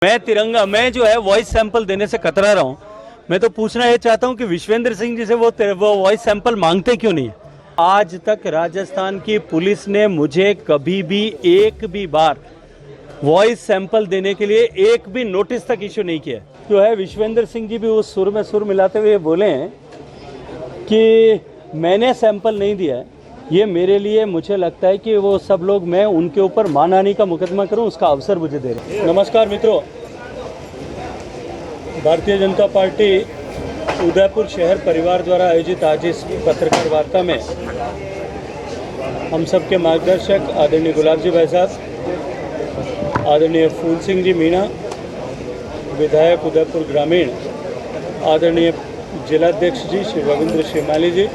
मैं जो है वॉइस सैंपल देने से कतरा रहा हूँ। मैं तो पूछना ये चाहता हूँ कि विश्वेंद्र सिंह जी से वो वॉइस सैंपल मांगते क्यों नहीं? आज तक राजस्थान की पुलिस ने मुझे कभी भी एक भी बार वॉइस सैंपल देने के लिए एक भी नोटिस तक इश्यू नहीं किया। जो है विश्वेंद्र सिंह जी भी उस सुर में सुर मिलाते हुए बोले हैं कि मैंने सैंपल नहीं दिया है। ये मेरे लिए मुझे लगता है कि वो सब लोग मैं उनके ऊपर मानहानि का मुकदमा करूं, उसका अवसर मुझे दे रहे हैं। नमस्कार मित्रों, भारतीय जनता पार्टी उदयपुर शहर परिवार द्वारा आयोजित आज इस पत्रकार वार्ता में हम सब के मार्गदर्शक आदरणीय गुलाब जी भाई साहब, आदरणीय फूल सिंह जी मीणा, विधायक उदयपुर ग्रामीण आदरणीय जिलाध्यक्ष जी श्री रविंद्र श्रीमाली जी,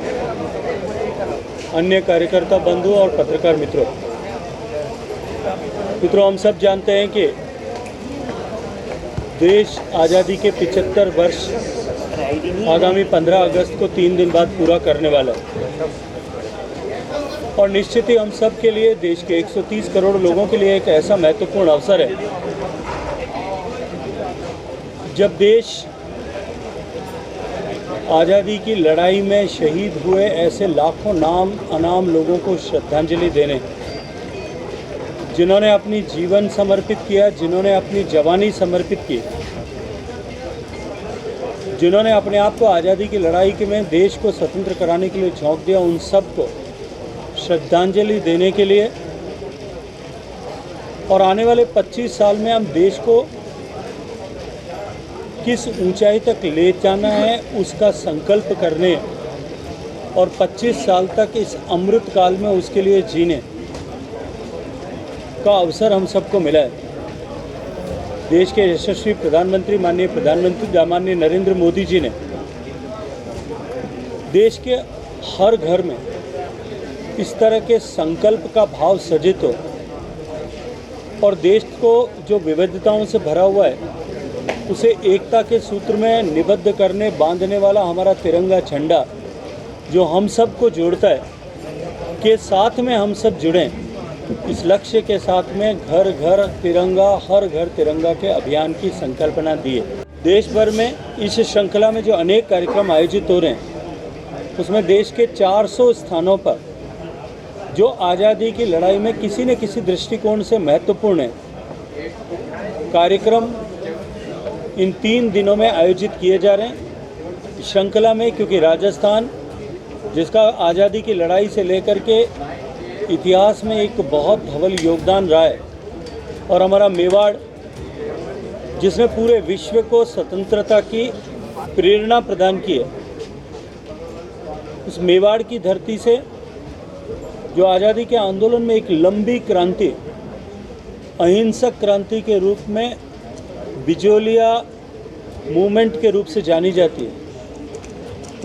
अन्य कार्यकर्ता बंधु और पत्रकार मित्रों, हम सब जानते हैं कि देश आज़ादी के 75 वर्ष आगामी 15 अगस्त को 3 दिन बाद पूरा करने वाला है और निश्चित ही हम सब के लिए, देश के 130 करोड़ लोगों के लिए एक ऐसा महत्वपूर्ण अवसर है जब देश आज़ादी की लड़ाई में शहीद हुए ऐसे लाखों नाम अनाम लोगों को श्रद्धांजलि देने, जिन्होंने अपनी जीवन समर्पित किया, जिन्होंने अपनी जवानी समर्पित की, जिन्होंने अपने आप को आज़ादी की लड़ाई के में देश को स्वतंत्र कराने के लिए झोंक दिया, उन सब को श्रद्धांजलि देने के लिए और आने वाले 25 साल में हम देश को किस ऊंचाई तक ले जाना है उसका संकल्प करने और 25 साल तक इस अमृत काल में उसके लिए जीने का अवसर हम सबको मिला है। देश के यशस्वी प्रधानमंत्री माननीय प्रधानमंत्री माननीय नरेंद्र मोदी जी ने देश के हर घर में इस तरह के संकल्प का भाव सजित हो और देश को जो विविधताओं से भरा हुआ है उसे एकता के सूत्र में निबद्ध करने, बांधने वाला हमारा तिरंगा झंडा जो हम सब को जोड़ता है, के साथ में हम सब जुड़ें। इस लक्ष्य के साथ में घर घर तिरंगा, हर घर तिरंगा के अभियान की संकल्पना दी है। देश भर में इस श्रृंखला में जो अनेक कार्यक्रम आयोजित हो रहे हैं उसमें देश के 400 स्थानों पर जो आज़ादी की लड़ाई में किसी न किसी दृष्टिकोण से महत्वपूर्ण है कार्यक्रम इन 3 दिनों में आयोजित किए जा रहे हैं श्रृंखला में, क्योंकि राजस्थान जिसका आज़ादी की लड़ाई से लेकर के इतिहास में एक बहुत धवल योगदान रहा है और हमारा मेवाड़ जिसने पूरे विश्व को स्वतंत्रता की प्रेरणा प्रदान की है, उस मेवाड़ की धरती से जो आज़ादी के आंदोलन में एक लंबी क्रांति, अहिंसक क्रांति के रूप में बिजोलिया मूवमेंट के रूप से जानी जाती है,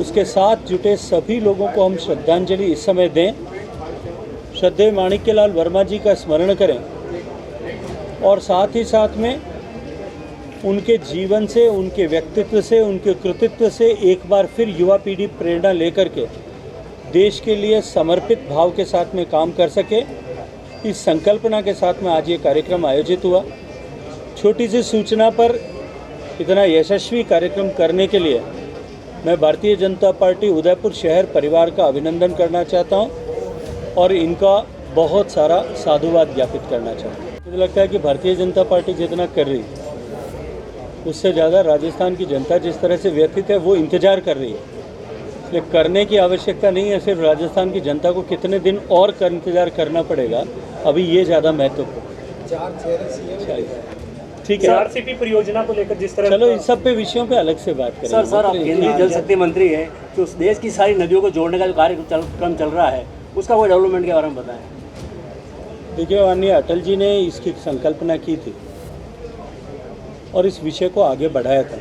उसके साथ जुटे सभी लोगों को हम श्रद्धांजलि इस समय दें, श्रद्धेय माणिक्यलाल वर्मा जी का स्मरण करें और साथ ही साथ में उनके जीवन से, उनके व्यक्तित्व से, उनके कृतित्व से एक बार फिर युवा पीढ़ी प्रेरणा लेकर के देश के लिए समर्पित भाव के साथ में काम कर सके। इस संकल्पना के साथ में आज ये कार्यक्रम आयोजित हुआ। छोटी सी सूचना पर इतना यशस्वी कार्यक्रम करने के लिए मैं भारतीय जनता पार्टी उदयपुर शहर परिवार का अभिनंदन करना चाहता हूं और इनका बहुत सारा साधुवाद ज्ञापित करना चाहता हूं। मुझे लगता है कि भारतीय जनता पार्टी जितना कर रही है उससे ज़्यादा राजस्थान की जनता जिस तरह से व्यथित है वो इंतज़ार कर रही है, इसलिए करने की आवश्यकता नहीं है। सिर्फ राजस्थान की जनता को कितने दिन और इंतज़ार करना पड़ेगा, अभी ये ज़्यादा महत्वपूर्ण। ठीक है, आरसीपी परियोजना को लेकर जिस तरह, चलो इस सब पे विषयों पे अलग से बात करेंगे। सर आप केंद्रीय जल शक्ति मंत्री हैं, तो उस देश की सारी नदियों को जोड़ने का जो कार्यक्रम चल रहा है उसका कोई डेवलपमेंट के बारे में बताएं। देखिए, माननीय अटल जी ने इसकी संकल्पना की थी और इस विषय को आगे बढ़ाया था,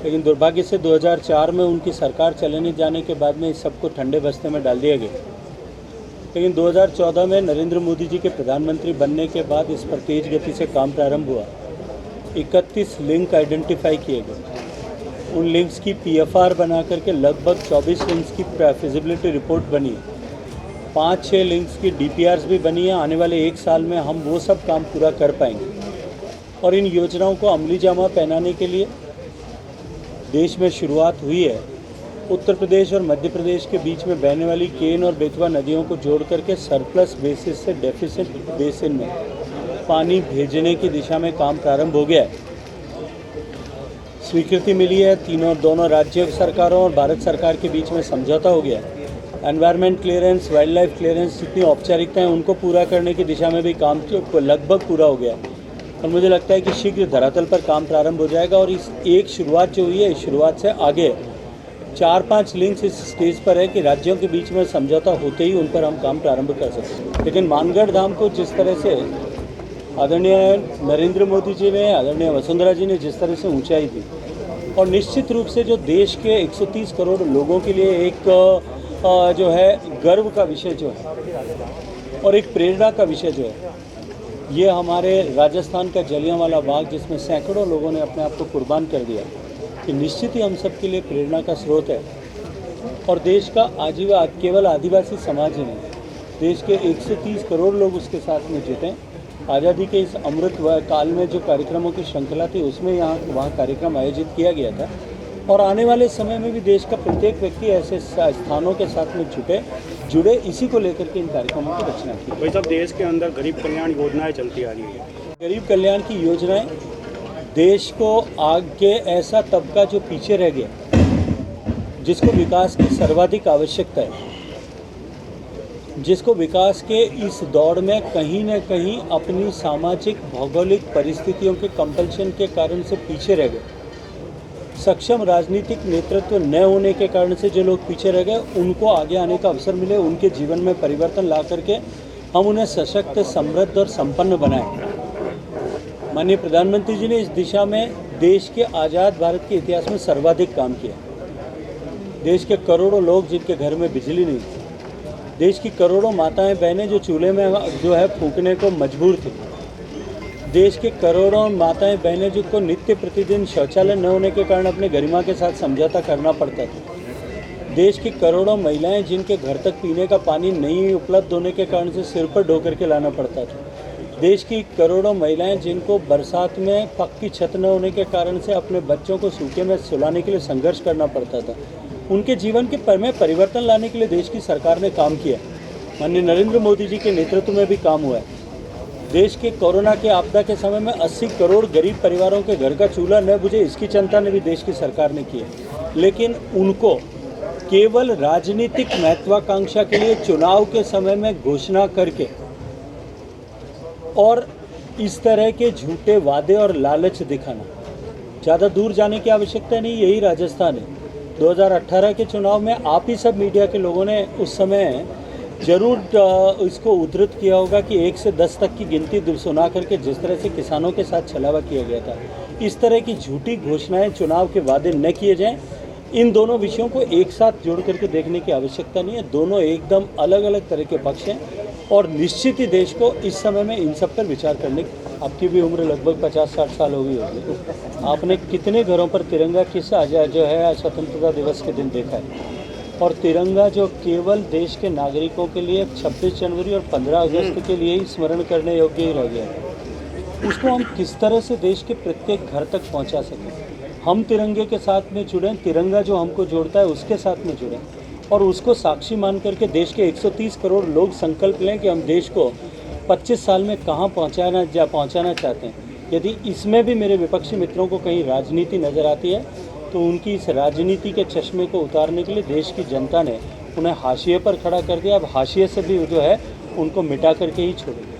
लेकिन दुर्भाग्य से 2004 में उनकी सरकार चलने जाने के बाद में इस सबको ठंडे बस्ते में डाल दिया गया। लेकिन 2014 में नरेंद्र मोदी जी के प्रधानमंत्री बनने के बाद इस पर तेज गति से काम प्रारंभ हुआ। 31 लिंक आइडेंटिफाई किए गए, उन लिंक्स की पीएफआर बना करके लगभग 24 लिंक्स की फिजिबिलिटी रिपोर्ट बनी है, 5-6 लिंक्स की डीपीआर्स भी बनी है। आने वाले 1 साल में हम वो सब काम पूरा कर पाएंगे और इन योजनाओं को अमली जामा पहनाने के लिए देश में शुरुआत हुई है। उत्तर प्रदेश और मध्य प्रदेश के बीच में बहने वाली केन और बेतवा नदियों को जोड़ करके सरप्लस बेसिस से डेफिसिट बेसिन में पानी भेजने की दिशा में काम प्रारंभ हो गया है। स्वीकृति मिली है, दोनों राज्य सरकारों और भारत सरकार के बीच में समझौता हो गया है। Environment clearance, wild life clearance जितनी औपचारिकताएं उनको पूरा करने की दिशा में भी काम लगभग पूरा हो गया है और मुझे लगता है कि शीघ्र धरातल पर काम प्रारंभ हो जाएगा। और इस एक शुरुआत जो हुई है, इस शुरुआत से आगे 4-5 लिंक्स इस स्टेज पर है कि राज्यों के बीच में समझौता होते ही उन पर हम काम प्रारंभ कर सकते हैं। लेकिन मानगढ़ धाम को जिस तरह से आदरणीय नरेंद्र मोदी जी ने, आदरणीय वसुंधरा जी ने जिस तरह से ऊंचाई दी और निश्चित रूप से जो देश के 130 करोड़ लोगों के लिए एक जो है गर्व का विषय जो है और एक प्रेरणा का विषय जो है, ये हमारे राजस्थान का जलियांवाला बाग जिसमें सैकड़ों लोगों ने अपने आप को कुर्बान कर दिया, कि निश्चित ही हम सब के लिए प्रेरणा का स्रोत है। और देश का केवल आदिवासी समाज ही नहीं, देश के 130 करोड़ लोग उसके साथ में जुटे। आज़ादी के इस अमृत काल में जो कार्यक्रमों की श्रृंखला थी उसमें वहाँ कार्यक्रम आयोजित किया गया था और आने वाले समय में भी देश का प्रत्येक व्यक्ति ऐसे स्थानों के साथ में जुड़े इसी को लेकर के इन कार्यक्रमों की रचना की। भाई साहब, देश के अंदर गरीब कल्याण योजनाएं चलती आ रही है। गरीब कल्याण की योजनाएं देश को आगे ऐसा तबका जो पीछे रह गया, जिसको विकास की सर्वाधिक आवश्यकता है, जिसको विकास के इस दौड़ में कहीं न कहीं अपनी सामाजिक भौगोलिक परिस्थितियों के कंपल्शन के कारण से पीछे रह गए, सक्षम राजनीतिक नेतृत्व न होने के कारण से जो लोग पीछे रह गए उनको आगे आने का अवसर मिले, उनके जीवन में परिवर्तन ला करके हम उन्हें सशक्त, समृद्ध और संपन्न बनाएं। माननीय प्रधानमंत्री जी ने इस दिशा में देश के आज़ाद भारत के इतिहास में सर्वाधिक काम किया। देश के करोड़ों लोग जिनके घर में बिजली नहीं थी, देश की करोड़ों माताएं बहनें जो चूल्हे में जो है फूंकने को मजबूर थी, देश के करोड़ों माताएं बहनें जिनको नित्य प्रतिदिन शौचालय न होने के कारण अपने गरिमा के साथ समझौता करना पड़ता था, देश की करोड़ों महिलाएं जिनके घर तक पीने का पानी नहीं उपलब्ध होने के कारण से सिर पर ढो करके लाना पड़ता था, देश की करोड़ों महिलाएं जिनको बरसात में पक्की छत न होने के कारण से अपने बच्चों को सूखे में सुलाने के लिए संघर्ष करना पड़ता था, उनके जीवन के में परिवर्तन लाने के लिए देश की सरकार ने काम किया। माननीय नरेंद्र मोदी जी के नेतृत्व में भी काम हुआ है। देश के कोरोना के आपदा के समय में 80 करोड़ गरीब परिवारों के घर का चूल्हा न बुझे, इसकी चिंता ने भी देश की सरकार ने की है। लेकिन उनको केवल राजनीतिक महत्वाकांक्षा के लिए चुनाव के समय में घोषणा करके और इस तरह के झूठे वादे और लालच दिखाना, ज़्यादा दूर जाने की आवश्यकता नहीं। यही राजस्थान है। 2018 के चुनाव में आप ही सब मीडिया के लोगों ने उस समय जरूर इसको उद्धृत किया होगा कि 1 से 10 तक की गिनती सुना करके जिस तरह से किसानों के साथ छलावा किया गया था, इस तरह की झूठी घोषणाएं, चुनाव के वादे न किए जाएं। इन दोनों विषयों को एक साथ जोड़ करके देखने की आवश्यकता नहीं है। दोनों एकदम अलग अलग तरह के पक्ष हैं और निश्चित ही देश को इस समय में इन सब पर विचार करने की, आपकी भी उम्र लगभग 50-60 साल हो गई होगी, आपने कितने घरों पर तिरंगा किस जो है स्वतंत्रता दिवस के दिन देखा है? और तिरंगा जो केवल देश के नागरिकों के लिए 26 जनवरी और 15 अगस्त के लिए ही स्मरण करने योग्य ही रह गया है, उसको हम किस तरह से देश के प्रत्येक घर तक पहुंचा सकें। हम तिरंगे के साथ में जुड़ें, तिरंगा जो हमको जोड़ता है उसके साथ में जुड़ें और उसको साक्षी मान करके देश के 130 करोड़ लोग संकल्प लें कि हम देश को 25 साल में कहाँ पहुँचाना चाहते हैं। यदि इसमें भी मेरे विपक्षी मित्रों को कहीं राजनीति नज़र आती है तो उनकी इस राजनीति के चश्मे को उतारने के लिए देश की जनता ने उन्हें हाशिए पर खड़ा कर दिया। अब हाशिए से भी जो है उनको मिटा करके ही छोड़ेंगे।